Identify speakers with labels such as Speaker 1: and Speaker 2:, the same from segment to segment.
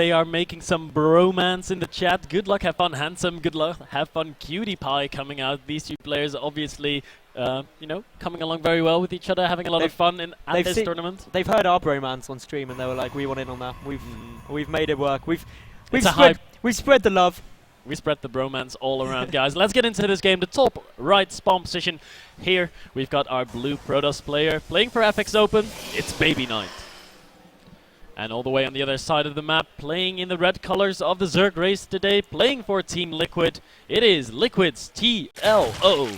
Speaker 1: They are making some bromance in the chat. Good luck, have fun, handsome. Good luck, have fun, cutie pie coming out. These two players obviously, you know, coming along very well with each other, having a lot of fun at this tournament.
Speaker 2: They've heard our bromance on stream and they were like, we want in on that. We've made it work. We've spread the love.
Speaker 1: We spread the bromance all around, guys. Let's get into this game. The top right spawn position here. We've got our blue Protoss player playing for FX Open. It's BabyKnight. And all the way on the other side of the map, playing in the red colors of the Zerg race today, playing for Team Liquid, it is Liquid's TLO.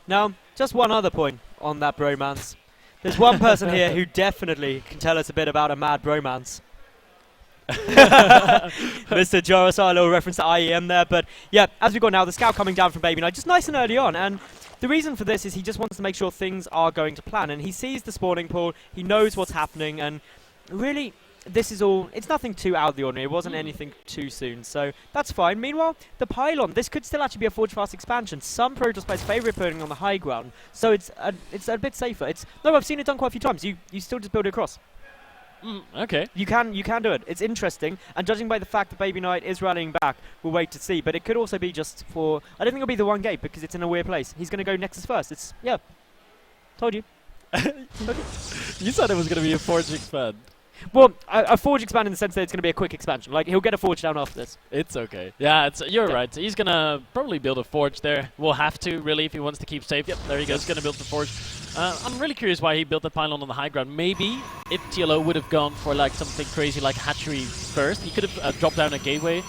Speaker 2: Now, just one other point on that bromance. There's one person here who definitely can tell us a bit about a mad bromance. Mr. Joris, a little reference to IEM there, but yeah, as we got now, the scout coming down from BabyKnight, just nice and early on, and the reason for this is he just wants to make sure things are going to plan, and he sees the spawning pool, he knows what's happening, and really, this is all, it's nothing too out of the ordinary, it wasn't anything too soon, so that's fine. Meanwhile, the pylon, this could still actually be a Forge Fast expansion. Some Protoss players favour putting on the high ground, so it's a bit safer. No, I've seen it done quite a few times, you still just build it across.
Speaker 1: Okay.
Speaker 2: You can do it. It's interesting, and judging by the fact that BabyKnight is rallying back, we'll wait to see. But it could also be just for, I don't think it'll be the one gate because it's in a weird place. He's going to go Nexus first. It's, yeah, told you.
Speaker 1: You said it was going to be a Forge expand.
Speaker 2: Well, a Forge expand in the sense that it's going to be a quick expansion. Like, he'll get a Forge down after this.
Speaker 1: It's okay. Yeah, you're right. He's going to probably build a Forge there. We'll have to, really, if he wants to keep safe. Yep, there he goes. He's going to build the Forge. I'm really curious why he built the pylon on the high ground. Maybe if TLO would have gone for like something crazy like hatchery first, he could have dropped down a gateway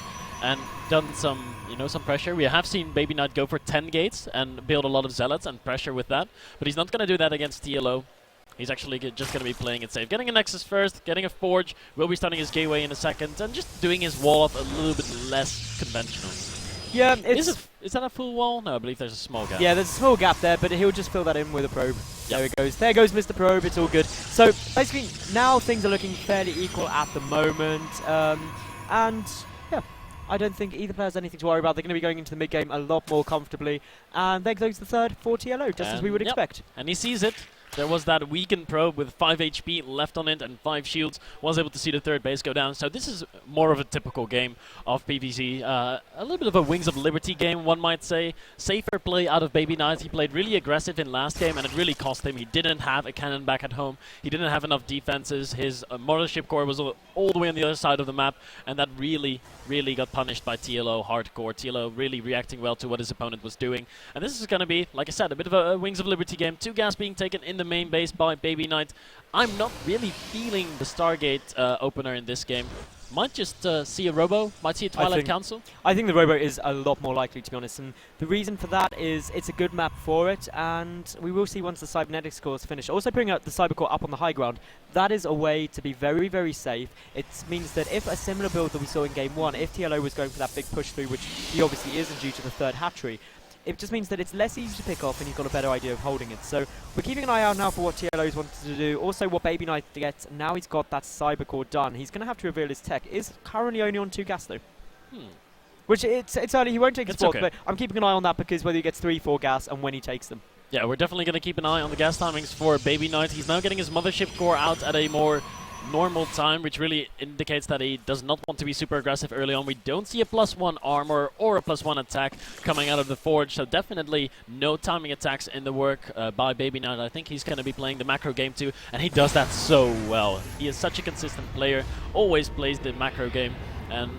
Speaker 1: and done some, you know, some pressure. We have seen BabyKnight go for 10 gates and build a lot of zealots and pressure with that, but he's not going to do that against TLO. He's actually just going to be playing it safe. Getting a Nexus first, getting a Forge, will be starting his gateway in a second, and just doing his wall up a little bit less conventional.
Speaker 2: Yeah,
Speaker 1: is that a full wall? No, I believe there's a small gap.
Speaker 2: Yeah, there's a small gap there, but he'll just fill that in with a probe.
Speaker 1: Yep.
Speaker 2: There it goes. There goes Mr. Probe. It's all good. So basically, now things are looking fairly equal at the moment, and yeah, I don't think either player has anything to worry about. They're going to be going into the mid game a lot more comfortably, and there goes the third for TLO, just as we would expect.
Speaker 1: And he sees it. There was that weakened probe with 5 HP left on it and 5 shields. Was able to see the third base go down. So this is more of a typical game of PvZ. A little bit of a Wings of Liberty game, one might say. Safer play out of BabyKnight. He played really aggressive in last game, and it really cost him. He didn't have a cannon back at home. He didn't have enough defenses. His Mothership core was all the way on the other side of the map, and that really got punished by TLO hardcore. TLO really reacting well to what his opponent was doing. And this is going to be, like I said, a bit of a Wings of Liberty game. 2 gas being taken in the main base by BabyKnight. I'm not really feeling the Stargate opener in this game. Might just see a Robo, might see a Twilight Council.
Speaker 2: I think the Robo is a lot more likely, to be honest, and the reason for that is it's a good map for it, and we will see once the Cybernetics core is finished. Also putting out the Cyber core up on the high ground, that is a way to be very, very safe. It means that if a similar build that we saw in Game 1, if TLO was going for that big push through, which he obviously isn't due to the third hatchery, it just means that it's less easy to pick off and he's got a better idea of holding it. So we're keeping an eye out now for what TLO's wanted to do. Also what BabyKnight gets, now he's got that Cyber core done. He's going to have to reveal his tech. Is currently only on 2 gas though. Which it's early, he won't take his spot, but I'm keeping an eye on that because whether he gets 3, 4 gas and when he takes them.
Speaker 1: Yeah, we're definitely going to keep an eye on the gas timings for BabyKnight. He's now getting his Mothership core out at a more normal time, which really indicates that he does not want to be super aggressive early on. We don't see a +1 armor or a +1 attack coming out of the Forge, so definitely no timing attacks in the work by BabyKnight. I think he's going to be playing the macro game too, and he does that so well. He is such a consistent player, always plays the macro game, and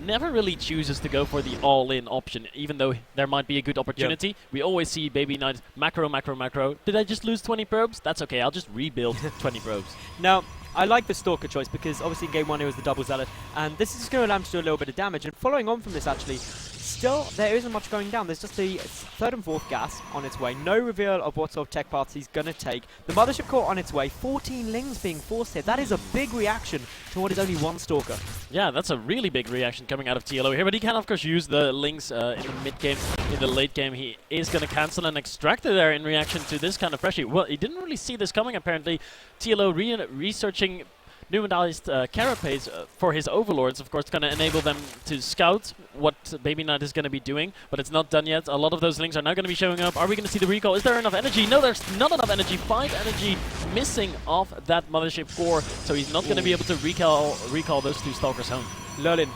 Speaker 1: never really chooses to go for the all-in option, even though there might be a good opportunity. Yep. We always see BabyKnight macro, macro, macro. Did I just lose 20 probes? That's okay, I'll just rebuild 20 probes.
Speaker 2: Now, I like the Stalker choice because obviously in Game 1 it was the double Zealot, and this is going to allow him to do a little bit of damage. And following on from this, actually, still there isn't much going down. There's just the 3rd and 4th gas on its way. No reveal of what sort of tech paths he's going to take. The Mothership core on its way. 14 Lings being forced here. That is a big reaction to what is only 1 Stalker.
Speaker 1: Yeah, that's a really big reaction coming out of TLO here, but he can of course use the Lings in the mid game. In the late game he is going to cancel an Extractor there in reaction to this kind of pressure. Well, he didn't really see this coming apparently. TLO researching new Mutalisk carapace for his overlords, of course, going to enable them to scout what BabyKnight is going to be doing, but it's not done yet. A lot of those links are now going to be showing up. Are we going to see the recall? Is there enough energy? No, there's not enough energy. 5 energy missing off that mothership core, so he's not going to be able to recall those 2 Stalkers home.
Speaker 2: Lurlin,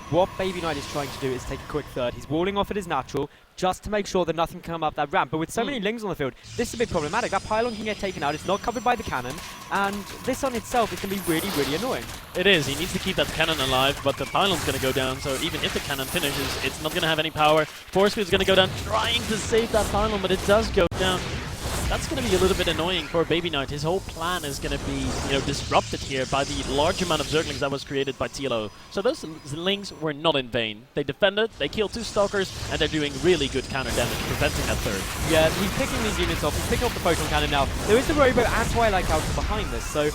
Speaker 2: what BabyKnight is trying to do is take a quick third. He's walling off at his natural just to make sure that nothing can come up that ramp. But with so many lings on the field, this is a bit problematic. That pylon can get taken out. It's not covered by the cannon. And this on itself is going to be really, really annoying.
Speaker 1: It is. He needs to keep that cannon alive, but the pylon's going to go down. So even if the cannon finishes, it's not going to have any power. Force field's going to go down, trying to save that pylon, but it does go down. That's going to be a little bit annoying for BabyKnight. His whole plan is going to be, disrupted here by the large amount of Zerglings that was created by TLO. So those links were not in vain. They defended, they killed 2 Stalkers, and they're doing really good counter damage, preventing that third.
Speaker 2: Yeah, he's picking these units off. He's picking up the photon cannon now. There is the Robo and Twilight counter behind this, so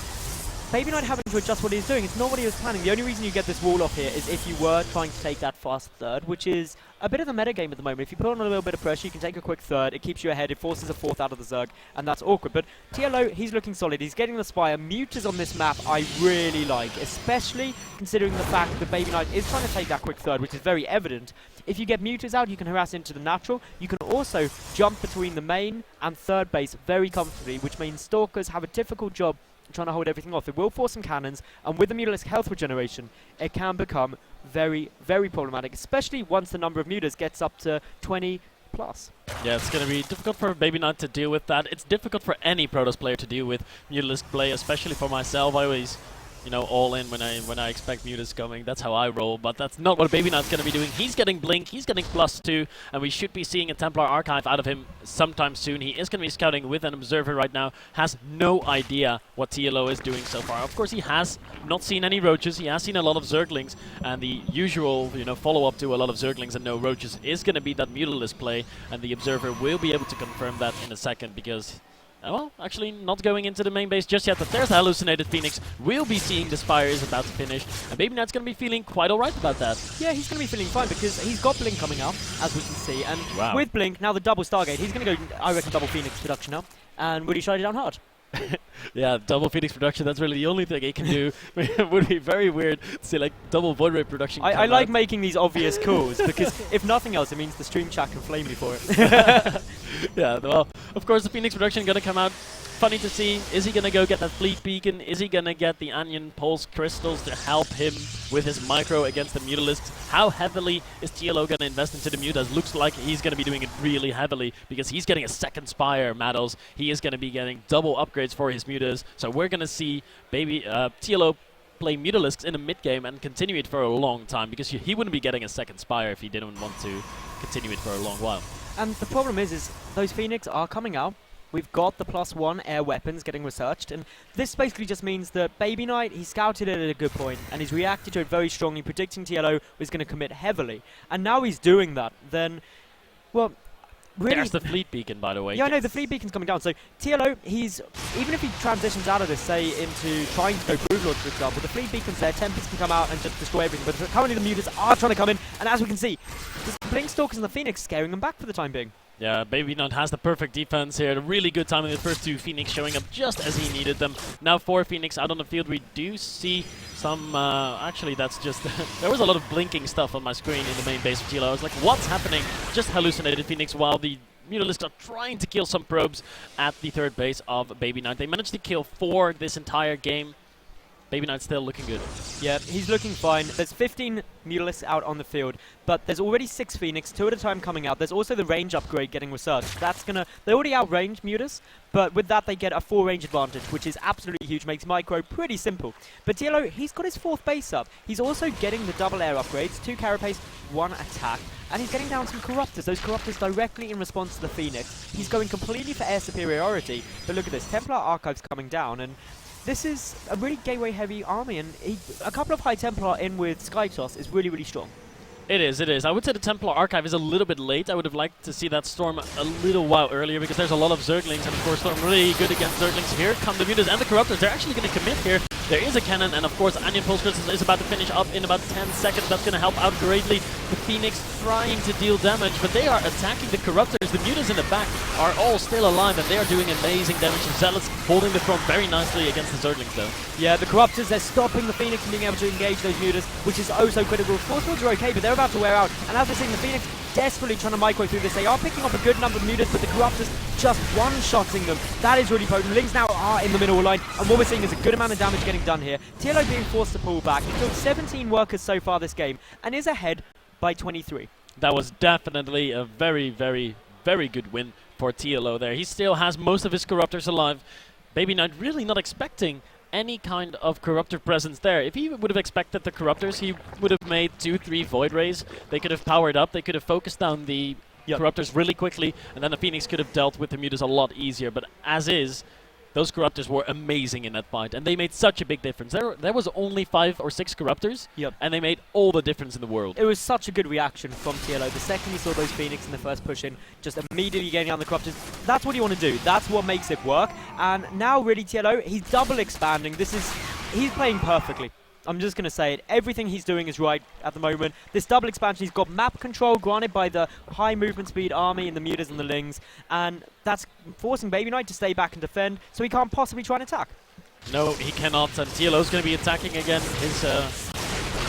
Speaker 2: BabyKnight having to adjust what he's doing. It's not what he was planning. The only reason you get this wall off here is if you were trying to take that fast third, which is a bit of the meta game at the moment. If you put on a little bit of pressure, you can take a quick third. It keeps you ahead. It forces a 4th out of the Zerg, and that's awkward. But TLO, he's looking solid. He's getting the Spire. Mutas on this map I really like, especially considering the fact that BabyKnight is trying to take that quick third, which is very evident. If you get Mutas out, you can harass into the natural. You can also jump between the main and third base very comfortably, which means Stalkers have a difficult job trying to hold everything off. It will force some cannons, and with the Mutalisk health regeneration, it can become very, very problematic, especially once the number of mutas gets up to 20 plus.
Speaker 1: Yeah, it's going to be difficult for BabyKnight to deal with that. It's difficult for any Protoss player to deal with Mutalisk play, especially for myself. I always, all in when I expect mutas coming. That's how I roll, but that's not what BabyKnight's going to be doing. He's getting Blink, he's getting +2, and we should be seeing a Templar Archive out of him sometime soon. He is going to be scouting with an Observer right now, has no idea what TLO is doing so far. Of course, he has not seen any Roaches, he has seen a lot of Zerglings, and the usual, follow-up to a lot of Zerglings and no Roaches is going to be that Mutalisk play, and the Observer will be able to confirm that in a second, because well, actually not going into the main base just yet, but there's the hallucinated Phoenix. We'll be seeing the Spire is about to finish, and BabyKnight's going to be feeling quite alright about that.
Speaker 2: Yeah, he's going to be feeling fine because he's got Blink coming up, as we can see, and
Speaker 1: wow.
Speaker 2: With Blink, now the double Stargate, he's going to go, I reckon, double Phoenix production now, and really shut it down hard.
Speaker 1: Yeah, double Phoenix production, that's really the only thing it can do. It would be very weird to see like double Void Ray production.
Speaker 2: I like making these obvious calls because if nothing else, it means the stream chat can flame me for it.
Speaker 1: Yeah, well, of course the Phoenix production going to come out. Funny to see, is he going to go get that Fleet Beacon? Is he going to get the Onion Pulse Crystals to help him with his micro against the Mutalisks? How heavily is TLO going to invest into the Mutas? Looks like he's going to be doing it really heavily because he's getting a second Spire, Maddles. He is going to be getting double upgrades for his Mutas. So we're going to see TLO play Mutalisks in a mid-game and continue it for a long time because he wouldn't be getting a second Spire if he didn't want to continue it for a long while.
Speaker 2: And the problem is those Phoenix are coming out. We've got the +1 air weapons getting researched, and this basically just means that BabyKnight, he scouted it at a good point, and he's reacted to it very strongly, predicting TLO was going to commit heavily. And now he's doing that, then, well, really...
Speaker 1: There's the Fleet Beacon, by the way.
Speaker 2: Yeah, I know, the Fleet Beacon's coming down, so TLO, even if he transitions out of this, say, into trying to go Broodlord, for example, the Fleet Beacon's there, Tempest can come out and just destroy everything, but currently the Mutas are trying to come in, and as we can see, the Blink Stalkers and the Phoenix scaring them back for the time being.
Speaker 1: Yeah, BabyKnight has the perfect defense here. A really good timing. The first 2 Phoenix showing up just as he needed them. Now 4 Phoenix out on the field. We do see some... actually, that's just... there was a lot of blinking stuff on my screen in the main base of TLO. I was like, what's happening? Just hallucinated Phoenix while the Mutalisk are trying to kill some probes at the third base of BabyKnight. They managed to kill 4 this entire game. BabyKnight's still looking good. Yeah,
Speaker 2: he's looking fine. There's 15 Mutalisks out on the field, but there's already 6 Phoenix, 2 at a time coming out. There's also the range upgrade getting researched. That's gonna... They already outrange Mutas, but with that they get a 4 range advantage, which is absolutely huge, makes micro pretty simple. But TLO, he's got his 4th base up. He's also getting the double air upgrades, 2 carapace, 1 attack, and he's getting down some Corruptors. Those Corruptors directly in response to the Phoenix. He's going completely for air superiority, but look at this, Templar Archive's coming down, and this is a really gateway-heavy army, and a couple of High Templar in with Skytoss is really, really strong.
Speaker 1: It is, it is. I would say the Templar Archive is a little bit late. I would have liked to see that Storm a little while earlier because there's a lot of Zerglings, and of course Storm really good against Zerglings. Here come the Mutas and the Corruptors. They're actually going to commit here. There is a cannon, and of course, Onion Pulse Crystals is about to finish up in about 10 seconds. That's going to help out greatly. The Phoenix trying to deal damage, but they are attacking the Corruptors. The Mutas in the back are all still alive, and they are doing amazing damage. The Zealots holding the front very nicely against the Zerglings, though.
Speaker 2: Yeah, the Corruptors, they're stopping the Phoenix from being able to engage those Mutas, which is oh so critical. Force Fields are okay, but they're about to wear out. And as we're seeing, the Phoenix desperately trying to micro through this. They are picking up a good number of Mutas, but the Corruptors just one-shotting them. That is really potent. Lings now are in the middle line, and what we're seeing is a good amount of damage getting done here. TLO being forced to pull back. He killed 17 workers so far this game, and is ahead by 23.
Speaker 1: That was definitely a very, very, very good win for TLO there. He still has most of his Corruptors alive. BabyKnight really not expecting any kind of Corruptor presence there. If he would have expected the Corruptors, he would have made 2-3 Void Rays. They could have powered up. They could have focused down the Corruptors really quickly, and then the Phoenix could have dealt with the Mutas a lot easier. But as is, those Corruptors were amazing in that fight, and they made such a big difference. There was only 5 or 6 Corruptors, and they made all the difference in the world.
Speaker 2: It was such a good reaction from TLO. The second he saw those Phoenix in the first push in, just immediately getting down the Corruptors. That's what you want to do. That's what makes it work. And now really TLO, he's double expanding. He's playing perfectly. I'm just going to say it. Everything he's doing is right at the moment. This double expansion, he's got map control granted by the high movement speed army and the Mutas and the Lings, and that's forcing BabyKnight to stay back and defend, so he can't possibly try and attack.
Speaker 1: No, he cannot, and TLO's going to be attacking again. His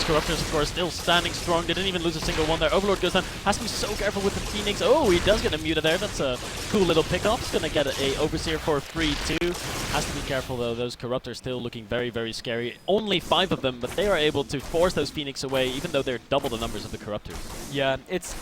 Speaker 1: Corruptors, of course, still standing strong. They didn't even lose a single one there. Overlord goes down. Has to be so careful with the Phoenix. Oh, he does get a Muta there. That's a cool little pick-up. He's going to get a Overseer for free, too. Has to be careful, though. Those Corruptors still looking very, very scary. Only 5 of them, but they are able to force those Phoenix away, even though they're double the numbers of the Corruptors.
Speaker 2: Yeah, it's...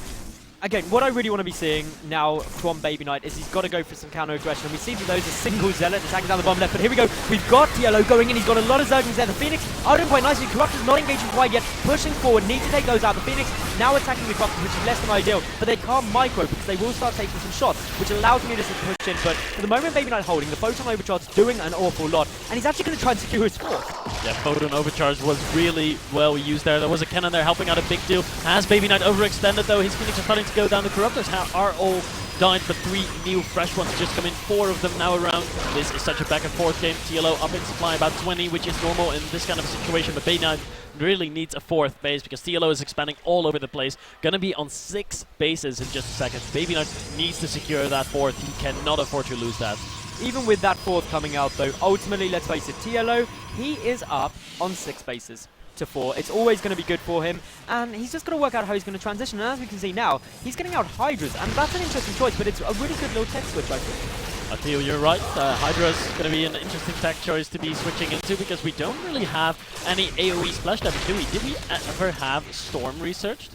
Speaker 2: Again, what I really want to be seeing now from BabyKnight is he's got to go for some counter-aggression. We see that those are single Zealot attacking down the bottom left, but here we go. We've got TLO going in. He's got a lot of Zerglings there. The Phoenix are doing quite nicely. Corruptors not engaging quite yet. Pushing forward. Need to take those out. The Phoenix now attacking the Corruptors, which is less than ideal, but they can't micro because they will start taking some shots, which allows Mutas to push in. But for the moment, BabyKnight holding. The Photon Overcharge doing an awful lot, and he's actually going to try and secure his fourth.
Speaker 1: Yeah, Photon Overcharge was really well used there. There was a cannon there helping out a big deal. Has BabyKnight overextended, though? His Phoenix are starting to go down. The Corruptors are all died, but 3 new fresh ones just come in. 4 of them now around. This is such a back and forth game. TLO up in supply about 20, which is normal in this kind of situation, but BabyKnight really needs a 4th base because TLO is expanding all over the place. Gonna be on 6 bases in just a second. BabyKnight needs to secure that 4th. He cannot afford to lose that.
Speaker 2: Even with that 4th coming out, though, ultimately, let's face it, TLO, he is up on 6 bases to 4. It's always going to be good for him, and he's just going to work out how he's going to transition. And as we can see now, he's getting out Hydras, and that's an interesting choice, but it's a really good little tech switch, I think.
Speaker 1: I feel you're right. Hydra's going to be an interesting tech choice to be switching into because we don't really have any AoE splash damage, do we? Did we ever have Storm researched?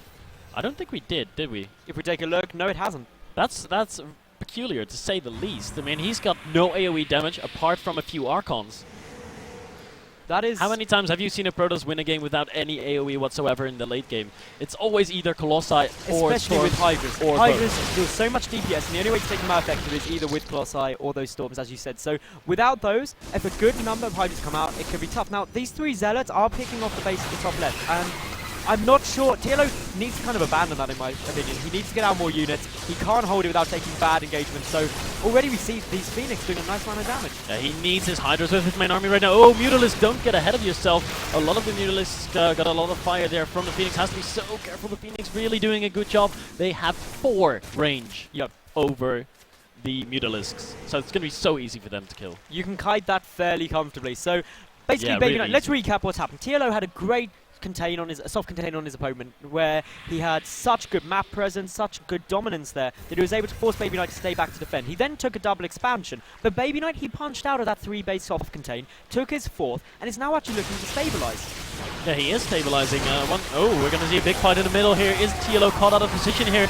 Speaker 1: I don't think we did we?
Speaker 2: If we take a look, no, it hasn't.
Speaker 1: That's peculiar, to say the least. I mean, he's got no AoE damage apart from a few Archons.
Speaker 2: That is...
Speaker 1: How many times have you seen a Protoss win a game without any AoE whatsoever in the late game? It's always either Colossi or
Speaker 2: especially
Speaker 1: Storms
Speaker 2: with Hydras.
Speaker 1: or
Speaker 2: Hydras do so much DPS, and the only way to take them out effective is either with Colossi or those Storms, as you said. So without those, if a good number of Hydras come out, it could be tough. Now, these 3 Zealots are picking off the base at the top left, and I'm not sure. TLO needs to kind of abandon that, in my opinion. He needs to get out more units. He can't hold it without taking bad engagement. So already we see these Phoenix doing a nice amount of damage.
Speaker 1: Yeah, he needs his Hydras with his main army right now. Oh, Mutalisk, don't get ahead of yourself. A lot of the Mutalisk got a lot of fire there from the Phoenix. Has to be so careful. The Phoenix really doing a good job. They have 4 range over the Mutalisks. So it's going to be so easy for them to kill.
Speaker 2: You can kite that fairly comfortably. So basically,
Speaker 1: really
Speaker 2: let's recap what's happened. TLO had a great soft contain on his opponent, where he had such good map presence, such good dominance there, that he was able to force BabyKnight to stay back to defend. He then took a double expansion, but BabyKnight, he punched out of that 3-base soft contain, took his 4th, and is now actually looking to stabilize.
Speaker 1: Yeah, he is stabilizing. Oh, we're going to see a big fight in the middle here. Is TLO caught out of position here?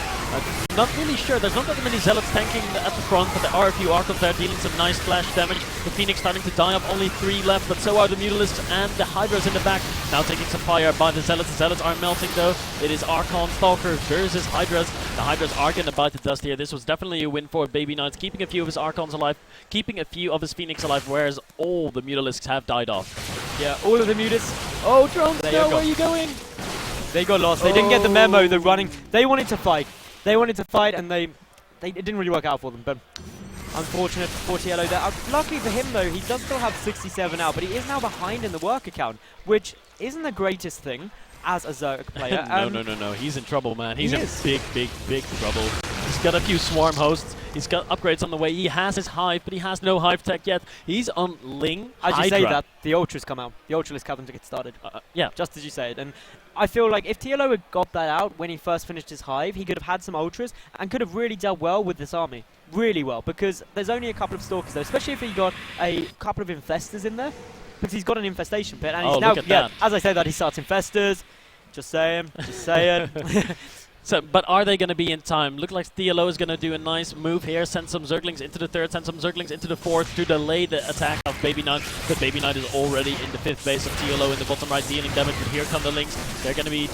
Speaker 1: Not really sure. There's not that many Zealots tanking at the front, but there are a few Archons there dealing some nice splash damage. The Phoenix starting to die up. Only 3 left, but so are the Mutalisks and the Hydras in the back. Now taking some fire by the Zealots. The Zealots are melting, though. It is Archon Stalker versus Hydras. The Hydras are going to bite the dust here. This was definitely a win for BabyKnight, keeping a few of his Archons alive, keeping a few of his Phoenix alive, whereas all the Mutalisks have died off.
Speaker 2: Yeah, all of the Mutas. Oh, drones,
Speaker 1: no, where are you going?
Speaker 2: They got lost. They didn't get the memo. They're running. They wanted to fight. They wanted to fight, and it didn't really work out for them. But Unfortunate for TLO there. Luckily for him though, he does still have 67 out, but he is now behind in the work account, which isn't the greatest thing as a Zerg player.
Speaker 1: No. He's in trouble, man. He's in big trouble. He's got a few swarm hosts. He's got upgrades on the way. He has his hive, but he has no hive tech yet. He's on Ling.
Speaker 2: As you say that, the Ultras come out. The Ultralisk have them to get started.
Speaker 1: Yeah.
Speaker 2: Just as you say it. And I feel like if TLO had got that out when he first finished his hive, he could have had some Ultras and could have really dealt well with this army. Really well. Because there's only a couple of Stalkers though, especially if he got a couple of Infestors in there. Because he's got an Infestation pit. And he's now,
Speaker 1: look at that.
Speaker 2: as I say that, he starts Infestors. Just saying. Just saying.
Speaker 1: So, but are they going to be in time? Look like TLO is going to do a nice move here, send some Zerglings into the third, send some Zerglings into the fourth to delay the attack of BabyKnight. But BabyKnight is already in the fifth base of TLO in the bottom right, dealing damage. But here come the Lings. They're going to be,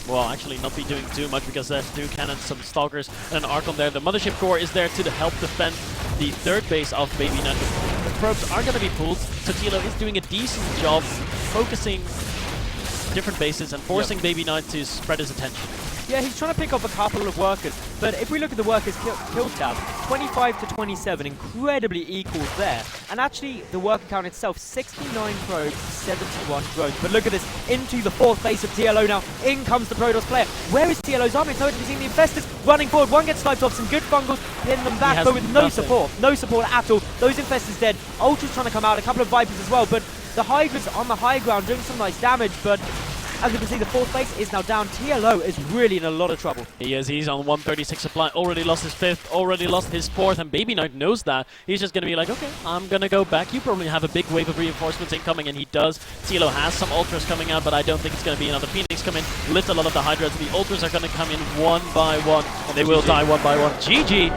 Speaker 1: well, actually not be doing too much because there's 2 cannons, some Stalkers, and an Archon there. The Mothership Core is there to help defend the third base of BabyKnight. The probes are going to be pulled, so TLO is doing a decent job focusing different bases and forcing BabyKnight to spread his attention.
Speaker 2: Yeah, he's trying to pick up a couple of workers, but if we look at the workers kill tab, 25 to 27, incredibly equal there. And actually, the worker count itself, 69 probes, 71 drones. But look at this, into the fourth base of TLO now. In comes the Protoss player. Where is TLO's army? It's nowhere to be seen. The Infestors running forward. One gets sniped off, some good fungals, pin them back, but with no support. No support at all. Those Infestors dead. Ultra's trying to come out, a couple of Vipers as well, but the Hydra's on the high ground doing some nice damage, but as we can see, the fourth base is now down. TLO is really in a lot of trouble.
Speaker 1: He is. He's on 136 supply. Already lost his fifth. Already lost his fourth. And BabyKnight knows that. He's just going to be like, okay, I'm going to go back. You probably have a big wave of reinforcements incoming, and he does. TLO has some Ultras coming out, but I don't think it's going to be another Phoenix come in. Lift a lot of the Hydras. The Ultras are going to come in one by one, and they will die one by one. GG.